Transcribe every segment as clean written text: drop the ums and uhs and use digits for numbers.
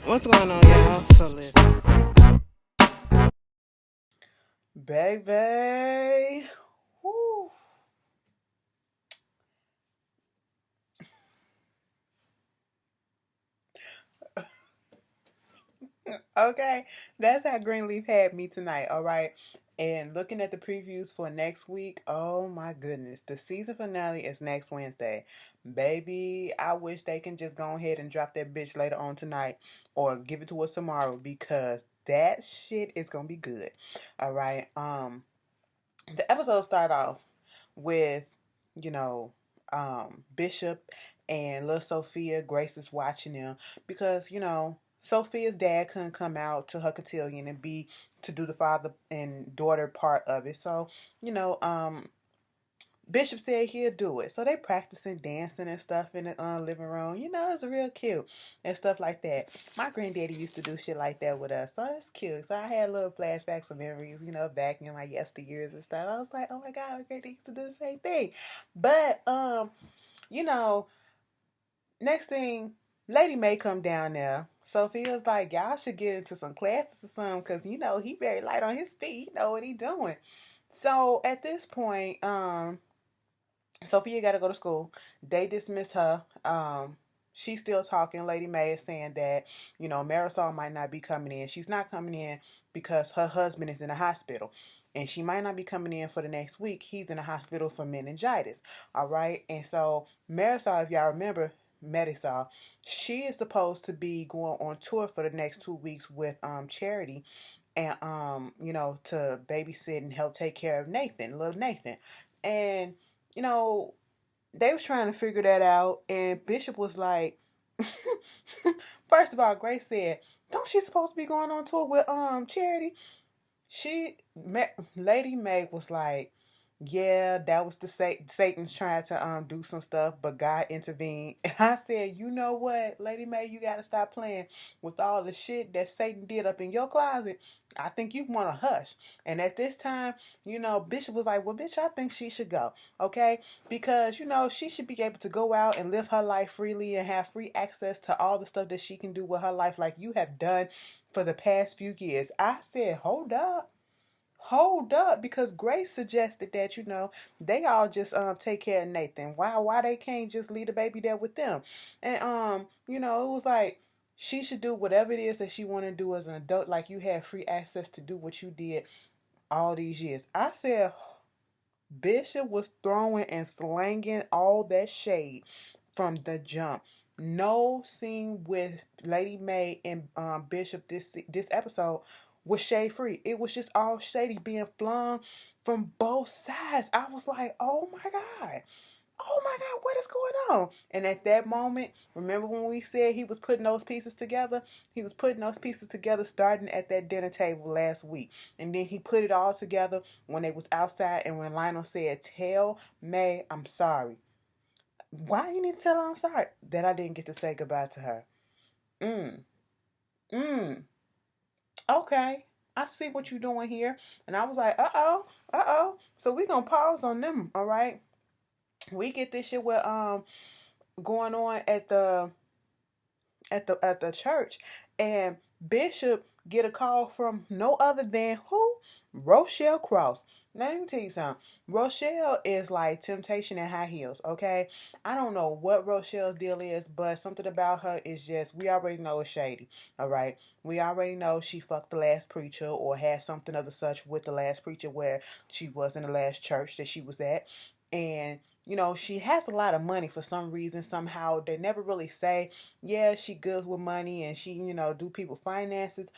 What's going on, y'all? So listen, baby. Woo. Okay, that's how Greenleaf had me tonight. All right, and looking at the previews for next week. Oh my goodness, the season finale is next Wednesday. Baby, I wish they can just go ahead and drop that bitch later on tonight, or give it to us tomorrow because that shit is gonna be good. All right. The episode start off with, you know, Bishop and little Sophia. Grace is watching them because, Sophia's dad couldn't come out to her cotillion and be to do the father and daughter part of it. So, you know, Bishop said he'll do it. So they practicing dancing and stuff in the living room. It's real cute and stuff like that. My granddaddy used to do shit like that with us. So it's cute. So I had little flashbacks of memories, back in my yesteryears and stuff. I was like, oh my God, my granddaddy used to do the same thing. But, you know, next thing, Lady May come down there. Sophia's like, y'all should get into some classes or something because, he very light on his feet. He know what he doing. So at this point, Sophia got to go to school. They dismissed her. She's still talking. Lady May is saying that, Marisol might not be coming in. She's not coming in because her husband is in the hospital. And she might not be coming in for the next week. He's in the hospital for meningitis. All right. And so Marisol, if y'all remember, Marisol, she is supposed to be going on tour for the next 2 weeks with Charity and to babysit and help take care of Nathan, little Nathan. And you know, they was trying to figure that out, and Bishop was like, first of all, Grace said, "Don't she supposed to be going on tour with Charity?" Lady Mae was like, yeah, that was the Satan's trying to do some stuff, but God intervened. And I said, you know what, Lady Mae, you gotta stop playing with all the shit that Satan did up in your closet. I think you want to hush. And at this time, Bishop was like, well, bitch, I think she should go, okay? Because she should be able to go out and live her life freely and have free access to all the stuff that she can do with her life, like you have done for the past few years. I said, hold up, because Grace suggested that they all just take care of Nathan. Why they can't just leave the baby there with them? And it was like she should do whatever it is that she want to do as an adult, like you had free access to do what you did all these years. I said Bishop was throwing and slanging all that shade from the jump. No scene with Lady Mae and Bishop this episode was shade free. It was just all shady being flung from both sides. I was like, oh my God. Oh my God, what is going on? And at that moment, remember when we said he was putting those pieces together? He was putting those pieces together starting at that dinner table last week. And then he put it all together when they was outside and when Lionel said, tell May I'm sorry. Why you need to tell her I'm sorry? That I didn't get to say goodbye to her. Mm. Mm. Okay. I see what you're doing here. And I was like, uh-oh, uh-oh. So we gonna pause on them, all right? We get this shit with going on at the church, and Bishop get a call from no other than who? Rochelle Cross. Now let me tell you something. Rochelle is like temptation in high heels, okay? I don't know what Rochelle's deal is, but something about her is just, we already know it's shady, all right? We already know she fucked the last preacher or had something of the such with the last preacher where she was in the last church that she was at. And she has a lot of money for some reason, somehow. They never really say, yeah, she good with money and she, do people finances,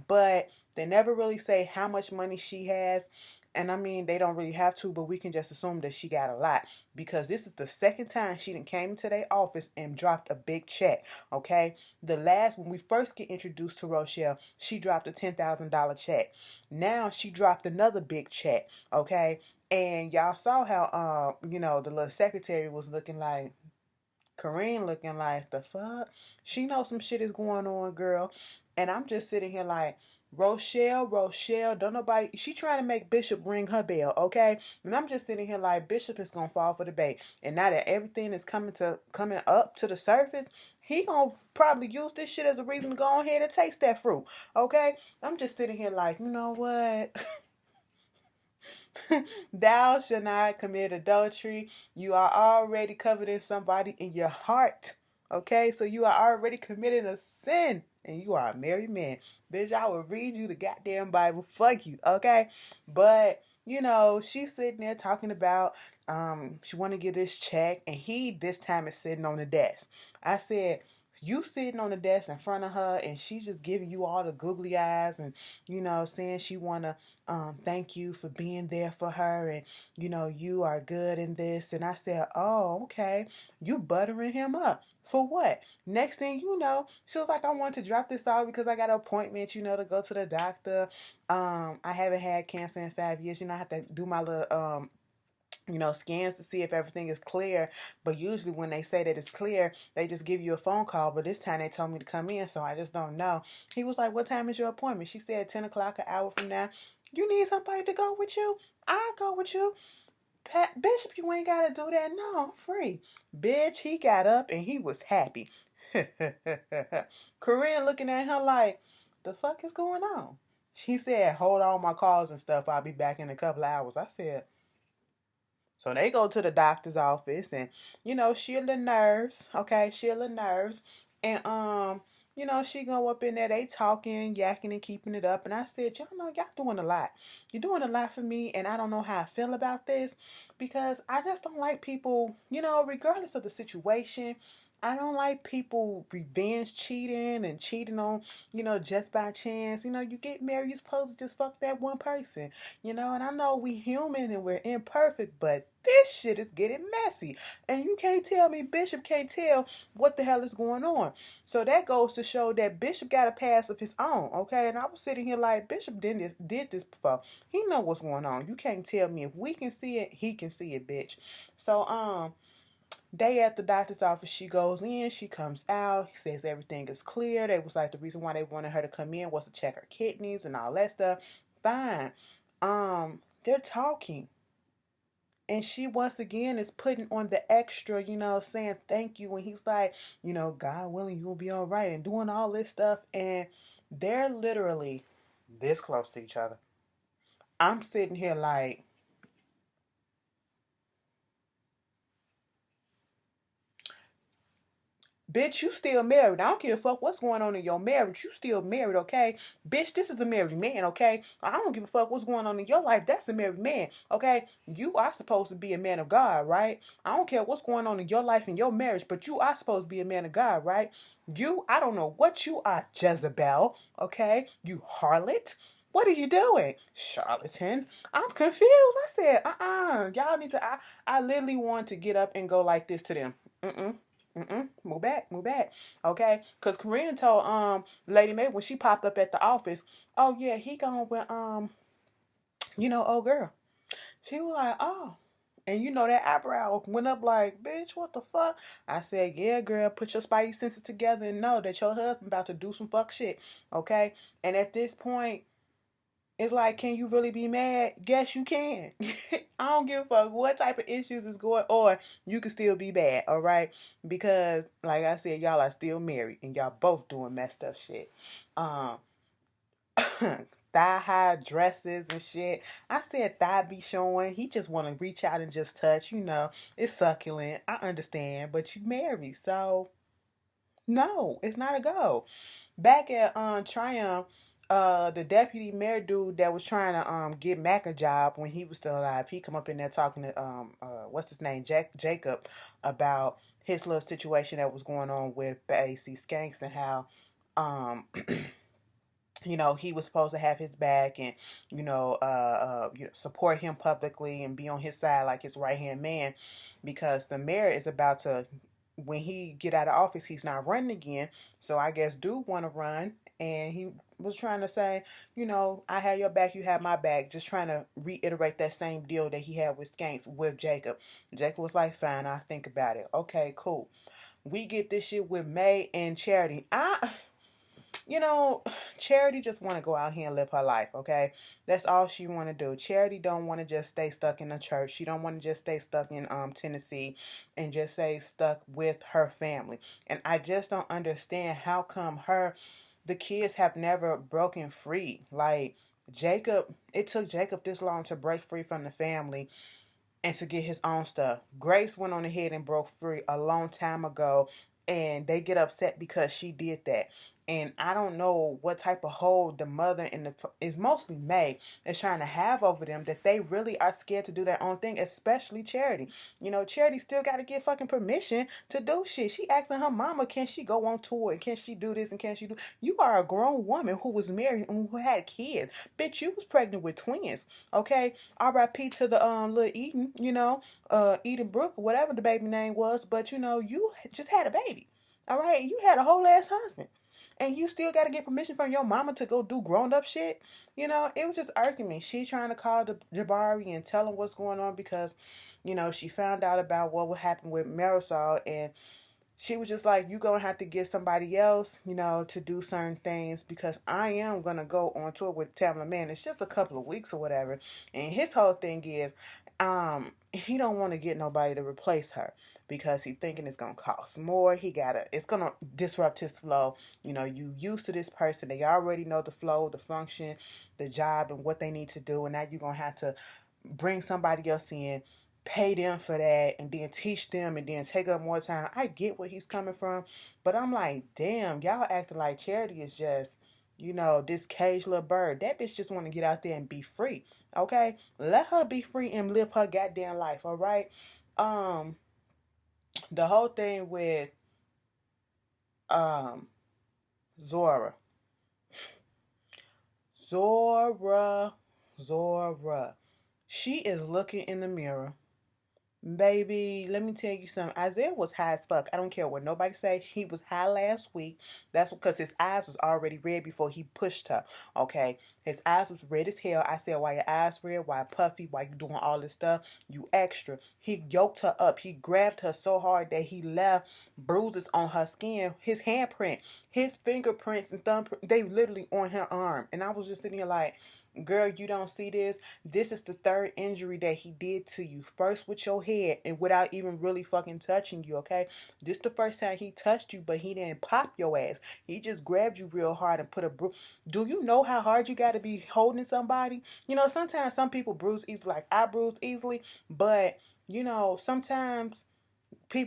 but they never really say how much money she has. And I mean, they don't really have to, but we can just assume that she got a lot because this is the second time she done came to their office and dropped a big check, okay? When we first get introduced to Rochelle, she dropped a $10,000 check. Now she dropped another big check, okay? And y'all saw how, the little secretary was looking like, Corinne looking like, the fuck? She knows some shit is going on, girl. And I'm just sitting here like, Rochelle, don't nobody, she trying to make Bishop ring her bell, okay? And I'm just sitting here like, Bishop is gonna fall for the bait. And now that everything is coming up to the surface, he gonna probably use this shit as a reason to go ahead and taste that fruit, okay? I'm just sitting here like, you know what? Thou shalt not commit adultery. You are already coveting somebody in your heart. Okay, so you are already committing a sin and you are a married man. Bitch, I will read you the goddamn Bible. Fuck you, okay? But she's sitting there talking about she wanna get this check and he this time is sitting on the desk. I said, you sitting on the desk in front of her and she's just giving you all the googly eyes and saying she wanna thank you for being there for her and you are good in this. And I said, oh, okay, you buttering him up for what? Next thing you know, she was like, I want to drop this off because I got an appointment to go to the doctor. I haven't had cancer in 5 years. I have to do my little scans to see if everything is clear. But usually when they say that it's clear, they just give you a phone call. But this time they told me to come in, so I just don't know. He was like, what time is your appointment? She said 10 o'clock, an hour from now. You need somebody to go with you? I'll go with you. Bishop, you ain't got to do that. No, I'm free. Bitch, he got up and he was happy. Corinne looking at him like, the fuck is going on? She said, hold on my calls and stuff. I'll be back in a couple of hours. I said, so they go to the doctor's office and, she a little nerves, okay? She a little nerves. And, she go up in there, they talking, yakking and keeping it up. And I said, y'all know, y'all doing a lot. You're doing a lot for me and I don't know how I feel about this because I just don't like people, regardless of the situation. I don't like people revenge cheating and cheating on, just by chance. You get married, you're supposed to just fuck that one person, and I know we human and we're imperfect, but this shit is getting messy. And you can't tell me Bishop can't tell what the hell is going on. So that goes to show that Bishop got a past of his own, okay? And I was sitting here like, Bishop did this before. He know what's going on. You can't tell me if we can see it, he can see it, bitch. So, day at the doctor's office, she goes in, she comes out, he says everything is clear. They was like, the reason why they wanted her to come in was to check her kidneys and all that stuff. Fine. They're talking. And she once again is putting on the extra, saying thank you. And he's like, God willing, you will be all right. And doing all this stuff. And they're literally this close to each other. I'm sitting here like, bitch, you still married. I don't give a fuck what's going on in your marriage. You still married, okay? Bitch, this is a married man, okay? I don't give a fuck what's going on in your life. That's a married man, okay? You are supposed to be a man of God, right? I don't care what's going on in your life and your marriage, but you are supposed to be a man of God, right? I don't know what you are, Jezebel, okay? You harlot. What are you doing? Charlatan. I'm confused. I said, y'all need to, I literally want to get up and go like this to them. Move back, move back. Okay? Because Karina told Lady Mae when she popped up at the office, oh yeah, he gone with old girl. She was like, oh. And that eyebrow went up like, bitch, what the fuck? I said, yeah, girl, put your spidey senses together and know that your husband about to do some fuck shit. Okay? And at this point, it's like, can you really be mad? Yes, you can. I don't give a fuck what type of issues is going on. You can still be bad, all right? Because, like I said, y'all are still married and y'all both doing messed up shit. Um, thigh-high dresses and shit. I said thigh be showing. He just want to reach out and just touch. It's succulent. I understand, but you married, so no, it's not a go. Back at Triumph, the deputy mayor dude that was trying to get Mac a job when he was still alive, he come up in there talking to what's his name, Jacob, about his little situation that was going on with the AC Skanks and how he was supposed to have his back and support him publicly and be on his side like his right hand man, because the mayor is about to, when he get out of office, he's not running again. So I guess dude want to run, and he was trying to say, I have your back, you have my back, just trying to reiterate that same deal that he had with Skanks with Jacob. Jacob was like, fine, I'll think about it. Okay, cool. We get this shit with May and Charity. you know, Charity just want to go out here and live her life, okay? That's all she want to do. Charity don't want to just stay stuck in the church. She don't want to just stay stuck in Tennessee and just stay stuck with her family. And I just don't understand how come the kids have never broken free. Like Jacob, it took Jacob this long to break free from the family and to get his own stuff. Grace went on ahead and broke free a long time ago, and they get upset because she did that. And I don't know what type of hold the mother and the is mostly May is trying to have over them, that they really are scared to do their own thing, especially Charity. You know, Charity still got to get fucking permission to do shit. She asking her mama, can she go on tour and can she do this and can she do? You are a grown woman who was married and who had kids. Bitch, you was pregnant with twins. Okay, R.I.P. to the little Eden, Eden Brooke, whatever the baby name was, but you just had a baby. All right, you had a whole ass husband. And you still got to get permission from your mama to go do grown up shit. It was just irking me. She trying to call the Jabari and tell him what's going on because, she found out about what would happen with Marisol, and she was just like, you gonna have to get somebody else, to do certain things because I am gonna go on tour with Tamla Man. It's just a couple of weeks or whatever. And his whole thing is, he don't want to get nobody to replace her because he thinking it's gonna cost more. It's gonna disrupt his flow. You used to this person. They already know the flow, the function, the job, and what they need to do. And now you're gonna have to bring somebody else in, pay them for that, and then teach them and then take up more time. I get where he's coming from, but I'm like, damn, y'all acting like Charity is just, this caged little bird. That bitch just want to get out there and be free. Okay? Let her be free and live her goddamn life, all right? Um, the whole thing with um Zora. Zora. Zora. She is looking in the mirror. Baby, let me tell you something. Isaiah was high as fuck. I don't care what nobody say. He was high last week. That's because his eyes was already red before he pushed her. Okay, his eyes was red as hell. I said, "Why your eyes red? Why puffy? Why you doing all this stuff? You extra." He yoked her up. He grabbed her so hard that he left bruises on her skin. His handprint, his fingerprints and thumbprint, they literally on her arm. And I was just sitting here like, girl, you don't see this? This is the third injury that he did to you. First with your head and without even really fucking touching you, okay? This the first time he touched you, but he didn't pop your ass. He just grabbed you real hard and put a bruise. Do you know how hard you got to be holding somebody? Sometimes some people bruise easily, like I bruise easily, but, sometimes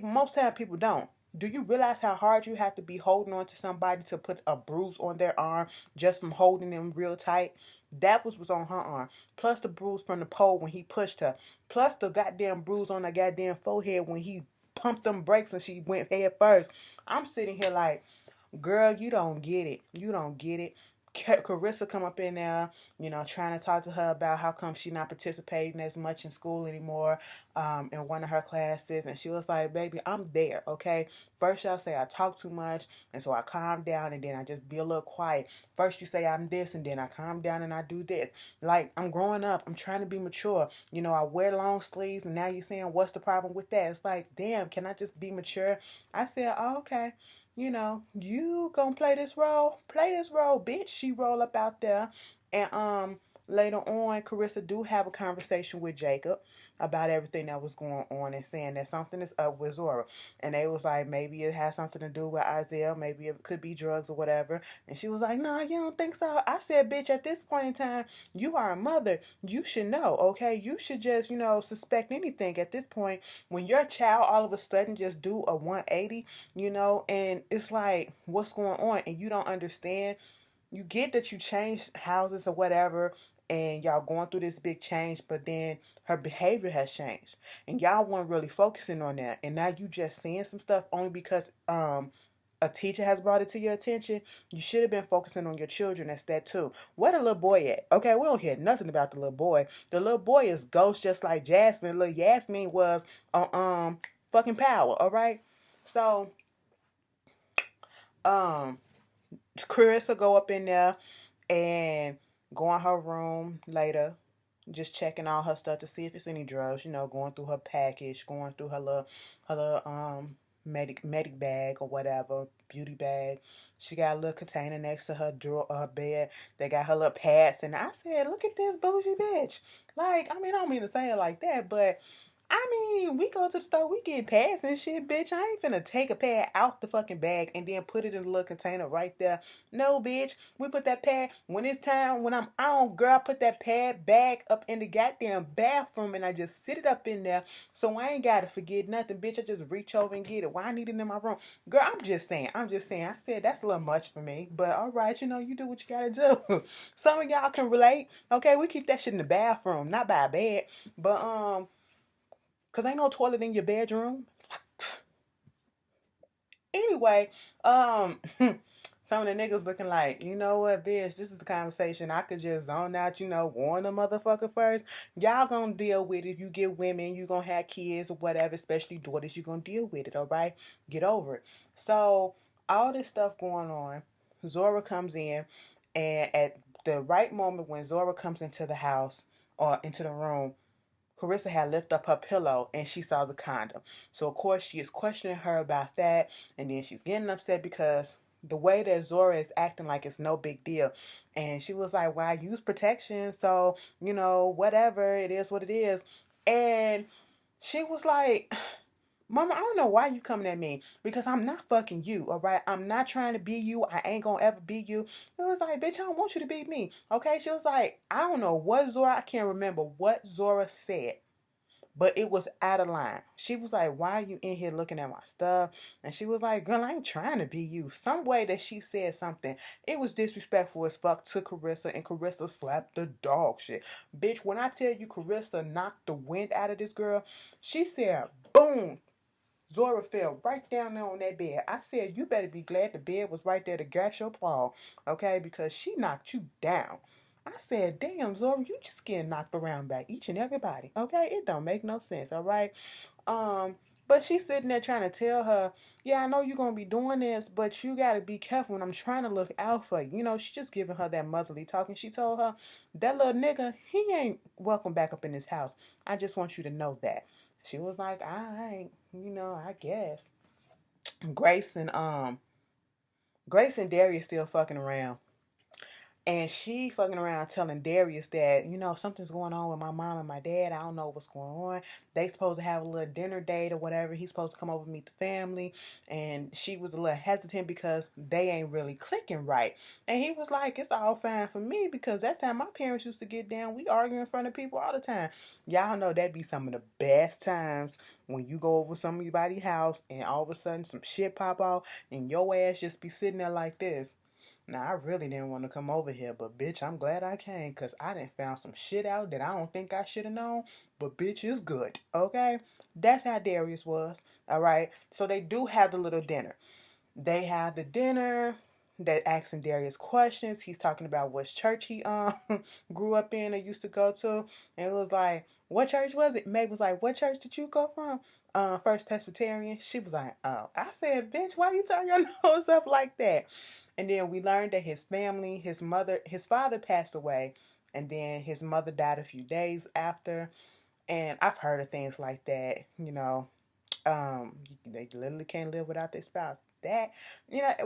most time people don't. Do you realize how hard you have to be holding on to somebody to put a bruise on their arm just from holding them real tight? That was on her arm. Plus the bruise from the pole when he pushed her. Plus the goddamn bruise on her goddamn forehead when he pumped them brakes and she went head first. I'm sitting here like, girl, you don't get it. You don't get it. Carissa come up in there, trying to talk to her about how come she not participating as much in school anymore, in one of her classes. And she was like, baby, I'm there, okay? First y'all say I talk too much, and so I calm down, and then I just be a little quiet. First you say I'm this, and then I calm down and I do this. Like, I'm growing up. I'm trying to be mature. I wear long sleeves, and now you're saying, what's the problem with that? It's like, damn, can I just be mature? I said, oh, okay. You gonna play this role? Play this role, bitch. She roll up out there. And later on, Carissa do have a conversation with Jacob about everything that was going on and saying that something is up with Zora. And they was like, maybe it has something to do with Isaiah, maybe it could be drugs or whatever. And she was like, no, you don't think so? I said, bitch, at this point in time, you are a mother. You should know, okay? You should just, suspect anything at this point. When your child all of a sudden just do a 180, and it's like, what's going on? And you don't understand. You get that you changed houses or whatever, and y'all going through this big change, but then her behavior has changed. And y'all weren't really focusing on that. And now you just seeing some stuff only because a teacher has brought it to your attention. You should have been focusing on your children. That's that too. Where the little boy at? Okay, we don't hear nothing about the little boy. The little boy is ghost just like Jasmine. Little Yasmin was on fucking Power, alright? So Chris will go up in there and go in her room later, just checking all her stuff to see if it's any drugs, going through her package, going through her little medic bag or whatever, beauty bag. She got a little container next to her drawer, her bed. They got her little pads, and I said, "Look at this bougie bitch." Like, I mean, I don't mean to say it like that, but I mean, we go to the store, we get pads and shit, bitch. I ain't finna take a pad out the fucking bag and then put it in a little container right there. No, bitch. We put that pad when it's time, when I'm on, girl, I put that pad bag up in the goddamn bathroom and I just sit it up in there so I ain't gotta forget nothing, bitch. I just reach over and get it. Why I need it in my room? Girl, I'm just saying. I said that's a little much for me, but all right, you do what you gotta do. Some of y'all can relate. Okay, we keep that shit in the bathroom, not by a bed, but cause ain't no toilet in your bedroom. Anyway, some of the niggas looking like, you know what, bitch, this is the conversation. I could just zone out, warn the motherfucker first. Y'all gonna deal with it. You get women, you gonna have kids or whatever, especially daughters, you gonna deal with it, all right? Get over it. So, all this stuff going on, Zora comes in, and at the right moment when Zora comes into the house or into the room, Carissa had lifted up her pillow and she saw the condom. So, of course, she is questioning her about that. And then she's getting upset because the way that Zora is acting like it's no big deal. And she was like, well, I use protection. So, whatever. It is what it is. And she was like, Mama, I don't know why you coming at me because I'm not fucking you, all right? I'm not trying to be you. I ain't gonna ever be you. It was like, bitch, I don't want you to be me, okay? She was like, I don't know what Zora, I can't remember what Zora said, but it was out of line. She was like, why are you in here looking at my stuff? And she was like, girl, I ain't trying to be you. Some way that she said something, it was disrespectful as fuck to Carissa, and Carissa slapped the dog shit. Bitch, when I tell you Carissa knocked the wind out of this girl, she said, boom. Zora fell right down there on that bed. I said, you better be glad the bed was right there to catch your fall, okay? Because she knocked you down. I said, damn, Zora, you just getting knocked around by each and everybody, okay? It don't make no sense, all right? Um, but she's sitting there trying to tell her, yeah, I know you're going to be doing this, but you got to be careful when I'm trying to look out for you. She's just giving her that motherly talk. And she told her, that little nigga, he ain't welcome back up in this house. I just want you to know that. She was like, all right, I guess. Grace and Grace and Darius still fucking around. And she fucking around telling Darius that, something's going on with my mom and my dad. I don't know what's going on. They supposed to have a little dinner date or whatever. He's supposed to come over and meet the family. And she was a little hesitant because they ain't really clicking right. And he was like, it's all fine for me because that's how my parents used to get down. We argue in front of people all the time. Y'all know that be some of the best times when you go over somebody's house and all of a sudden some shit pop off and your ass just be sitting there like this. Now, I really didn't want to come over here, but bitch, I'm glad I came because I done found some shit out that I don't think I should have known, but bitch is good, okay? That's how Darius was, all right? So they do have the little dinner. They have the dinner. They're asking Darius questions. He's talking about which church he grew up in or used to go to. And it was like, what church was it? Meg was like, what church did you go from? First Presbyterian. She was like, oh. I said, bitch, why you turn your nose up like that? And then we learned that his family, his father passed away, and then his mother died a few days after. And I've heard of things like that, they literally can't live without their spouse. That,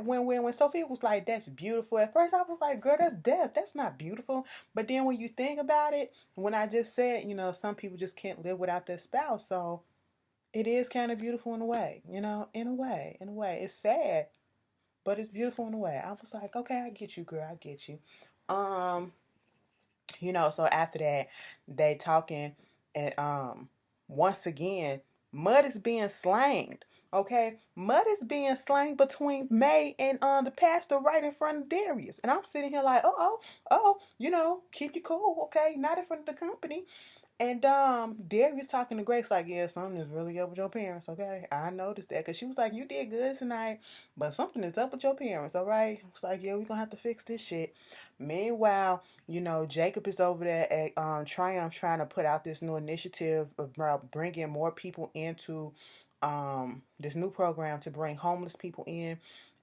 when Sophia was like, that's beautiful. At first I was like, girl, that's death. That's not beautiful. But then when you think about it, when I just said, some people just can't live without their spouse. So it is kind of beautiful in a way, in a way. It's sad, but it's beautiful in a way. I was like, okay, I get you, girl. I get you. Um, so after that, they talking, and once again, mud is being slanged. Okay, mud is being slanged between May and the pastor right in front of Darius, and I'm sitting here like, keep you cool, okay, not in front of the company. And Darius talking to Grace like, yeah, something is really up with your parents, okay? I noticed that because she was like, you did good tonight, but something is up with your parents, all right? It's like, yeah, we're going to have to fix this shit. Meanwhile, Jacob is over there at Triumph trying to put out this new initiative about bringing more people into this new program to bring homeless people in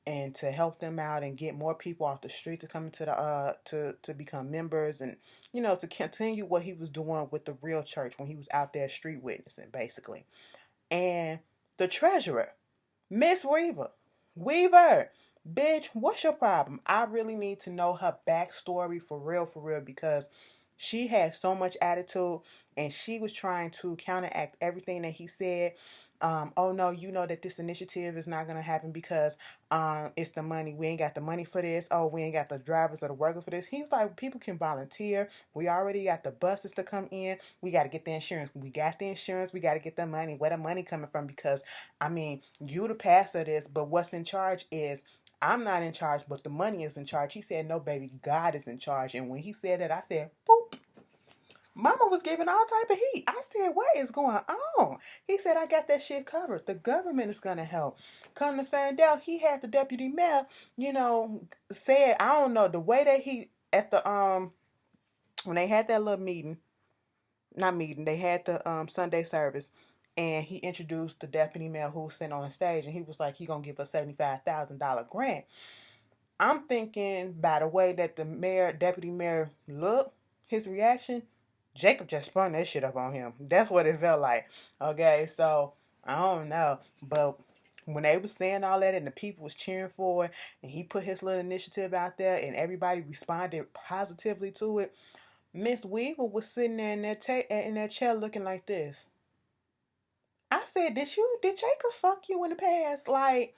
and to help them out and get more people off the street to come into the to become members, and to continue what he was doing with the real church when he was out there street witnessing basically. And the treasurer, Miss Weaver, Weaver, bitch, what's your problem? I really need to know her backstory for real, because she had so much attitude and she was trying to counteract everything that he said. Oh no, you know that this initiative is not gonna happen because it's the money. We ain't got the money for this. Oh, we ain't got the drivers or the workers for this. He was like, people can volunteer. We already got the buses to come in. We got to get the insurance. We got the insurance. We got to get the money. Where the money coming from? Because I mean, you the pastor of this, but what's in charge is I'm not in charge, but the money is in charge. He said, no, baby, God is in charge. And when he said that, I said, boop. Mama was giving all type of heat. I said, what is going on? He said, I got that shit covered. The government is going to help. Come to find out, he had the deputy mayor, said, I don't know, the way that he, at the, when they had that little meeting, not meeting, they had the Sunday service, and he introduced the deputy mayor who was sitting on the stage, and he was like, he gonna give a $75,000 grant. I'm thinking by the way that the mayor, deputy mayor looked, his reaction, Jacob just spun that shit up on him. That's what it felt like. Okay, so I don't know, but when they was saying all that and the people was cheering for it, and he put his little initiative out there, and everybody responded positively to it, Miss Weaver was sitting there in that chair looking like this. I said, did Jacob fuck you in the past? Like,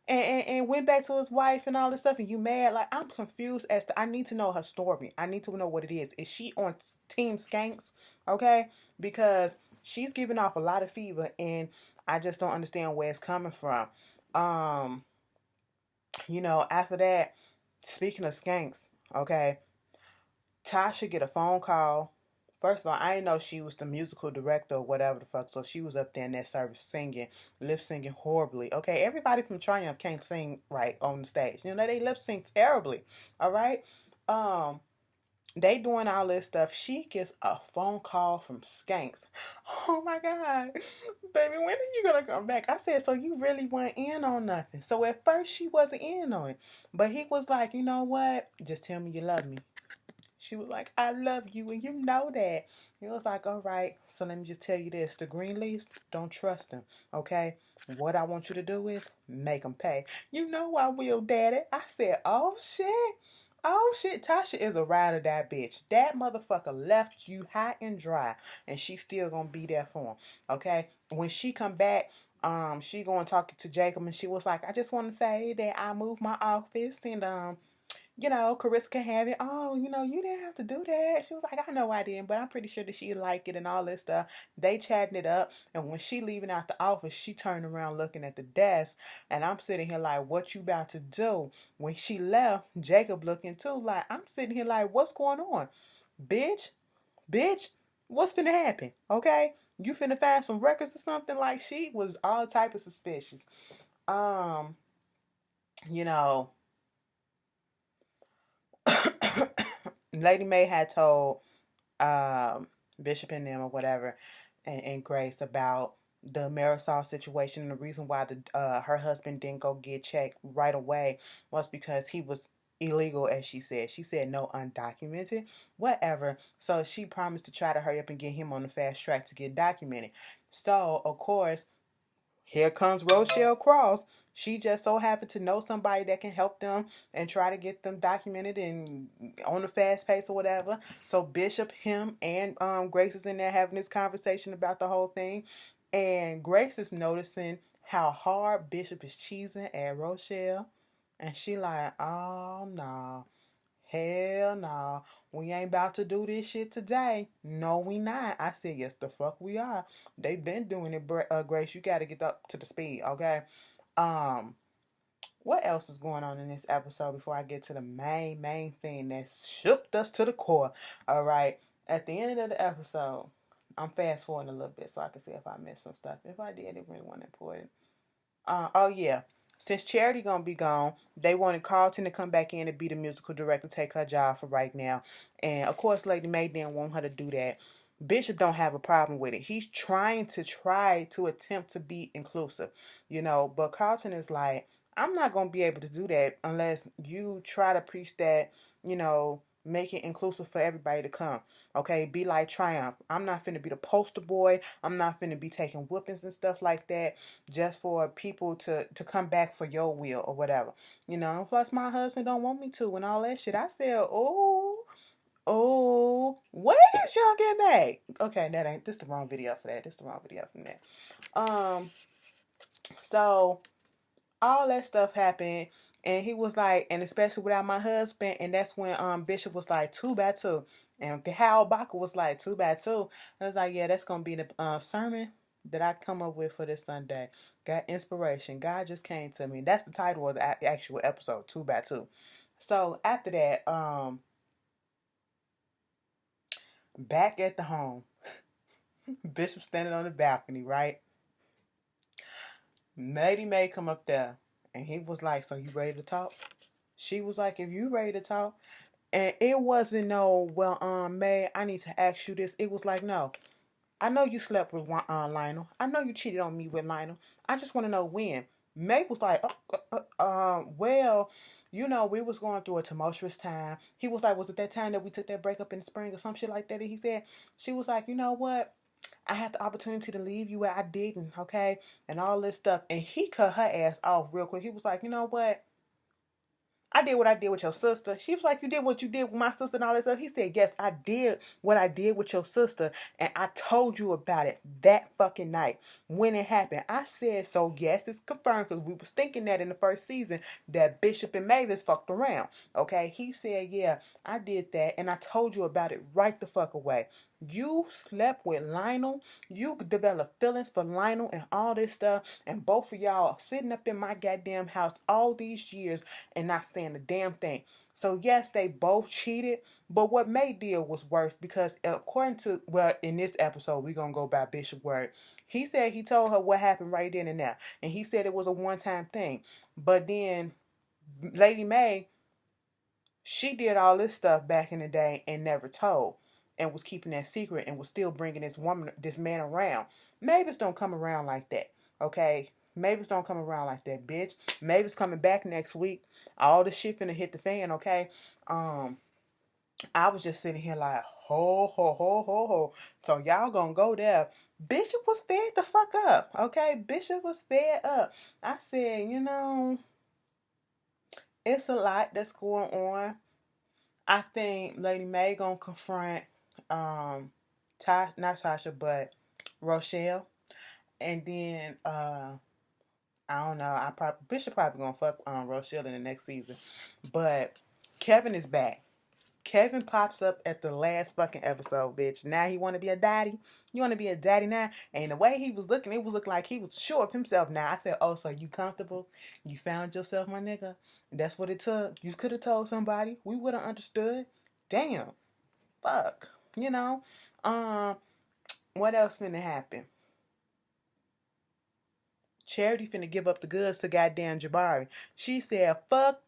and went back to his wife and all this stuff, and you mad? Like, I'm confused as to, I need to know her story. I need to know what it is. Is she on Team Skanks? Okay? Because she's giving off a lot of fever, and I just don't understand where it's coming from. Um, after that, speaking of Skanks, okay, Tasha get a phone call. First of all, I didn't know she was the musical director or whatever the fuck. So she was up there in that service singing, lip singing horribly. Okay, everybody from Triumph can't sing right on the stage. They lip sync terribly. All right. Um, they doing all this stuff. She gets a phone call from Skanks. Oh my God, baby, when are you gonna come back? I said, so you really weren't in on nothing. So at first she wasn't in on it, but he was like, you know what? Just tell me you love me. She was like, I love you, and you know that. He was like, all right, so let me just tell you this. The Greenleafs, don't trust them, okay? What I want you to do is make them pay. You know I will, Daddy. I said, oh, shit. Oh, shit. Tasha is a ride or die bitch. That motherfucker left you high and dry, and she's still going to be there for him, okay? When she come back, she going to talk to Jacob, and she was like, I just want to say that I moved my office, and, Carissa can have it. Oh, you didn't have to do that. She was like, I know I didn't, but I'm pretty sure that she liked it and all this stuff. They chatting it up. And when she leaving out the office, she turned around looking at the desk. And I'm sitting here like, what you about to do? When she left, Jacob looking too. Like, I'm sitting here like, what's going on? Bitch, bitch, what's finna happen? Okay? You finna find some records or something? Like, she was all type of suspicious. Um, you know, Lady May had told um, Bishop and them or whatever, and Grace about the Marisol situation, and the reason why her husband didn't go get checked right away was because he was illegal, as she said. She said no, undocumented, whatever. So she promised to try to hurry up and get him on the fast track to get documented. So of course, here comes Rochelle Cross. She just so happened to know somebody that can help them and try to get them documented and on the fast pace or whatever. So Bishop, him, and Grace is in there having this conversation about the whole thing. And Grace is noticing how hard Bishop is cheesing at Rochelle. And she like, oh no. Hell no. We ain't about to do this shit today. No, we not. I said, yes, the fuck we are. They been doing it, Grace. You got to get up to the speed, okay? Um, what else is going on in this episode before I get to the main thing that shook us to the core? All right. At the end of the episode, I'm fast forwarding a little bit so I can see if I missed some stuff. If I did, it really wasn't important. Oh yeah. Since Charity gonna be gone, they wanted Carlton to come back in and be the musical director, take her job for right now. And of course, Lady May didn't want her to do that. Bishop don't have a problem with it. He's try to attempt to be inclusive, But Carlton is like, I'm not gonna be able to do that unless you try to preach that, you know, Make it inclusive for everybody to come. Okay, be like Triumph. I'm not finna be the poster boy. I'm not finna be taking whoopings and stuff like that just for people to come back for your will or whatever. You know, plus my husband don't want me to and all that shit. I said, oh, where is y'all get mad? Okay, this the wrong video for that. This the wrong video for that. So all that stuff happened, and he was like, and especially without my husband, and that's when Bishop was like 2x2, and Hal Baca was like 2x2. I was like, yeah, that's gonna be the sermon that I come up with for this Sunday. Got inspiration. God just came to me. That's the title of the actual episode, 2x2. So after that, back at the home, Bishop standing on the balcony, right? Lady May come up there, and he was like, so you ready to talk? She was like, if you ready to talk. And it wasn't no, well, May, I need to ask you this. It was like, no, I know you slept with Lionel. I know you cheated on me with Lionel. I just want to know when. May was like, well, you know, we was going through a tumultuous time. He was like, was it that time that we took that breakup in the spring or some shit like that? And he said, she was like, you know what? I had the opportunity to leave you where I didn't, okay? And all this stuff. And he cut her ass off real quick. He was like, you know what? I did what I did with your sister. She was like, you did what you did with my sister and all that stuff. He said, yes, I did what I did with your sister. And I told you about it that fucking night when it happened. I said, so yes, it's confirmed because we was thinking that in the first season that Bishop and Mavis fucked around. Okay. He said, yeah, I did that. And I told you about it right the fuck away. You slept with Lionel. You developed feelings for Lionel and all this stuff. And both of y'all sitting up in my goddamn house all these years and not saying a damn thing. So yes, they both cheated, but what May did was worse because according to, well, in this episode, we're going to go by Bishop word. He said he told her what happened right then and there. And he said it was a one-time thing. But then Lady May, she did all this stuff back in the day and never told and was keeping that secret and was still bringing this man around. Mavis don't come around like that, okay? Mavis don't come around like that, bitch. Mavis coming back next week. All the shit finna hit the fan, okay? I was just sitting here like, ho, ho, ho, ho, ho. So y'all gonna go there. Bishop was fed the fuck up, okay? Bishop was fed up. I said, you know, it's a lot that's going on. I think Lady May gonna confront not Tasha, but Rochelle. And then I don't know, Bishop probably gonna fuck Rochelle in the next season. But Kevin is back. Kevin pops up at the last fucking episode, bitch. Now he want to be a daddy. You want to be a daddy now? And the way he was looking, it was looking like he was sure of himself now. I said, oh, so you comfortable? You found yourself, my nigga? And that's what it took. You could have told somebody. We would have understood. Damn. Fuck. You know? What else finna happen? Charity finna give up the goods to goddamn Jabari. She said, fuck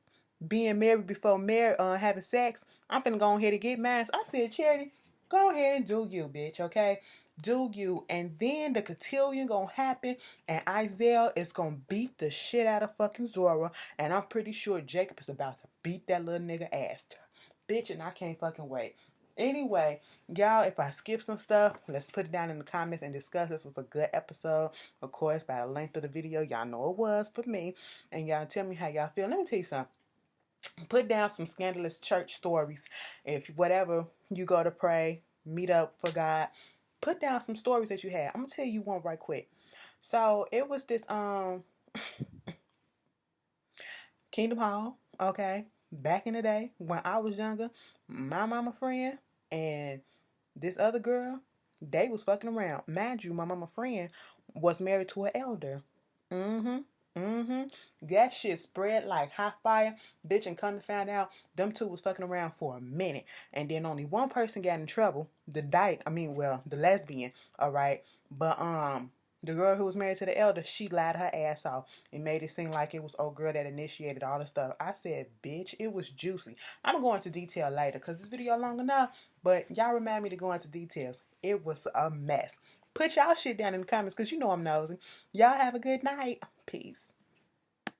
being married before having sex. I'm finna go ahead and get mine. I said, Charity, go ahead and do you, bitch, okay? Do you. And then the cotillion gonna happen and Isaiah is gonna beat the shit out of fucking Zora. And I'm pretty sure Jacob is about to beat that little nigga ass. Bitch, and I can't fucking wait. Anyway, y'all, if I skip some stuff, let's put it down in the comments and discuss. This was a good episode. Of course, by the length of the video, y'all know it was for me. And y'all tell me how y'all feel. Let me tell you something. Put down some scandalous church stories. If whatever you go to pray, meet up for God, put down some stories that you had. I'm gonna tell you one right quick. So it was this Kingdom Hall, okay, back in the day when I was younger, my mama friend and this other girl, they was fucking around. Mind you, my mama friend was married to an elder. Mm-hmm. Mm-hmm. That shit spread like hot fire. Bitch, and come to find out, them two was fucking around for a minute. And then only one person got in trouble. The lesbian, alright. But the girl who was married to the elder, she lied her ass off and made it seem like it was old girl that initiated all the stuff. I said, bitch, it was juicy. I'm gonna go into detail later because this video long enough, but y'all remind me to go into details. It was a mess. Put y'all shit down in the comments because you know I'm nosy. Y'all have a good night. Peace.